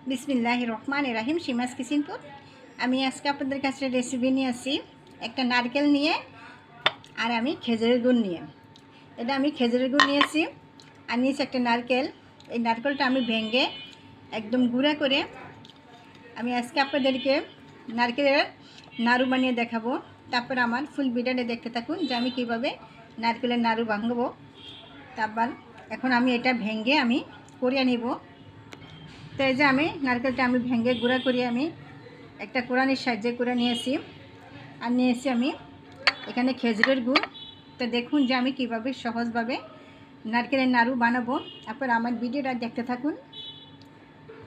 বিসমিল্লাহির রহমানির রহিম। সীমাস কিচেনপুর। আমি আজকে আপনাদের কাছে রেসিপি নিয়ে আসি একটা নারকেল নিয়ে আর আমি খেজুরের গুড় নিয়ে। এটা আমি খেজুরের গুড় নিয়েছি আর নিয়েছি একটা নারকেল। এই নারকেলটা আমি ভেঙে একদম গুঁড়া করে আমি আজকে আপনাদেরকে নারকেলের নাড়ু বানিয়ে দেখাবো। তারপর আমার ফুল ভিডিওটা দেখতে থাকুন যে আমি কীভাবে নারকেলের নাড়ু ভাঙবো। তারপর এখন আমি এটা ভেঙে আমি করিয়ে নিব। তো এই যে আমি নারকেলটা আমি ভেঙে গুঁড়া করি আমি একটা কোরানির সাহায্যে করে নিয়েছি আর নিয়েছি আমি এখানে খেজুরের গুড়। তো দেখুন যে আমি কীভাবে সহজভাবে নারকেলের নাড়ু বানাবো। তারপর আমার ভিডিওটা দেখতে থাকুন।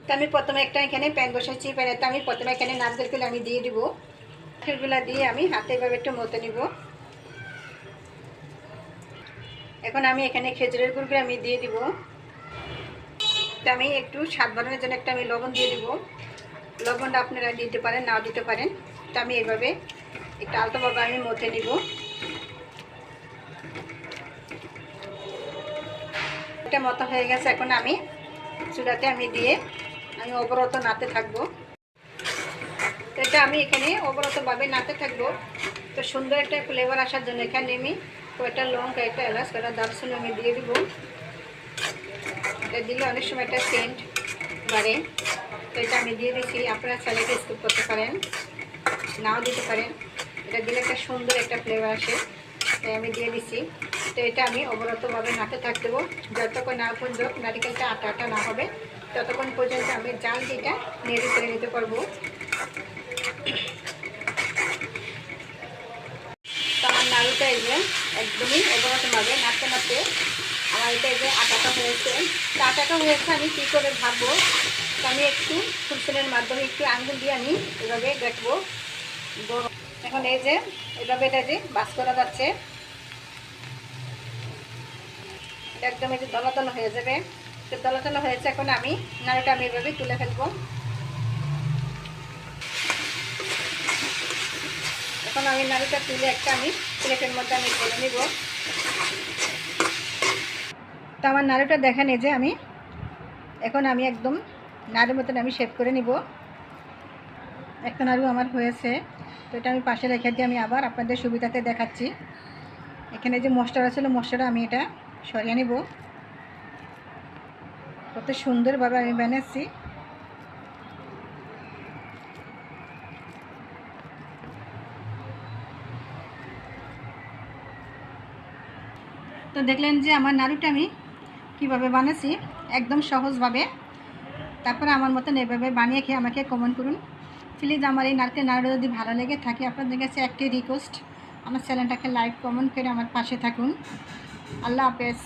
তো আমি প্রথমে একটা এখানে প্যান বসাচ্ছি। প্যানেতে আমি প্রথমে এখানে নারকেলগুলো আমি দিয়ে দিব। নারকেলগুলো দিয়ে আমি হাতে এভাবে একটু মতে নিব। এখন আমি এখানে খেজুরের গুড়গুলো আমি দিয়ে দিব। তো আমি একটু স্বাদ বাড়ানোর জন্য একটা আমি লবণ দিয়ে দিব। লবণটা আপনারা দিতে পারেন, নাও দিতে পারেন। তো আমি এইভাবে একটু আলতোভাবে আমি মথে নিব। এটা মতো হয়ে গেছে। এখন আমি চুলাতে আমি দিয়ে আমি অবরত নাড়তে থাকবো। তো এটা আমি এখানে অবরতভাবে নাড়তে থাকবো। তো সুন্দর একটা ফ্লেভার আসার জন্য এখানে আমি কয়েকটা লঙ্কা, একটা এলাচ, কয়েকটা দারচিনি আমি দিয়ে দিব। এটা দিলে অনেক সময় একটা সেন্ট বাড়ে। তো এটা আমি দিয়ে দিচ্ছি। আপনারা চাইলে স্কিপ করতে পারেন, নাও দিতে পারেন। এটা দিলে একটা সুন্দর একটা ফ্লেভার আসে, তাই আমি দিয়ে দিচ্ছি। তো এটা আমি অবরতভাবে নাড়তে থাকতে দেবো যতক্ষণ না পর্যন্ত নারিকেলটা আটা আটা না হবে, ততক্ষণ পর্যন্ত আমি জাল দিটা নেড়ে করে নিতে পারবো। তো আমার নাড়ুটা এই যে একদমই অবরতভাবে নাড়তে নাড়তে আমার এটা এই যে আটাটা হয়েছে। তো আটাটা হয়েছে আমি কী করে ভাববো। তো আমি একটু ফুলসেনের মাধ্যমে একটু আঙ্গুল দিয়ে আমি এভাবে দেখবো। এখন এই যে এভাবে এটা যে বাস করা যাচ্ছে, একদম এই যে দলা দলা হয়ে যাবে। তো দলা দলা হয়েছে। এখন আমি নাড়ুটা আমি এভাবে তুলে ফেলবো। এখন আমি নাড়ুটা তুলে একটা আমি প্লেটের মধ্যে আমি ঢেলে নিব। তো আমার নাড়ুটা দেখেন এই যে আমি এখন আমি একদম নাড়ুর মতন আমি শেপ করে নিব। একটা নাড়ু আমার হয়েছে। তো এটা আমি পাশে রেখে দিয়ে আমি আবার আপনাদের সুবিধাতে দেখাচ্ছি। এখানে যে মশলাটা ছিল, মশলাটা আমি এটা সরিয়ে নিব। কত সুন্দরভাবে আমি বানাচ্ছি। তো দেখলেন যে আমার নাড়ুটা আমি কীভাবে বানাচ্ছি, একদম সহজভাবে। তারপরে আমার মতন এভাবে বানিয়ে খেয়ে আমাকে কমেন্ট করুন প্লিজ। আমার এই নারকেল নাড়ুটা যদি ভালো লেগে থাকে, আপনাদের কাছে একটি রিকোয়েস্ট, আমার চ্যানেলটাকে লাইক কমেন্ট করে আমার পাশে থাকুন। আল্লাহ হাফেজ।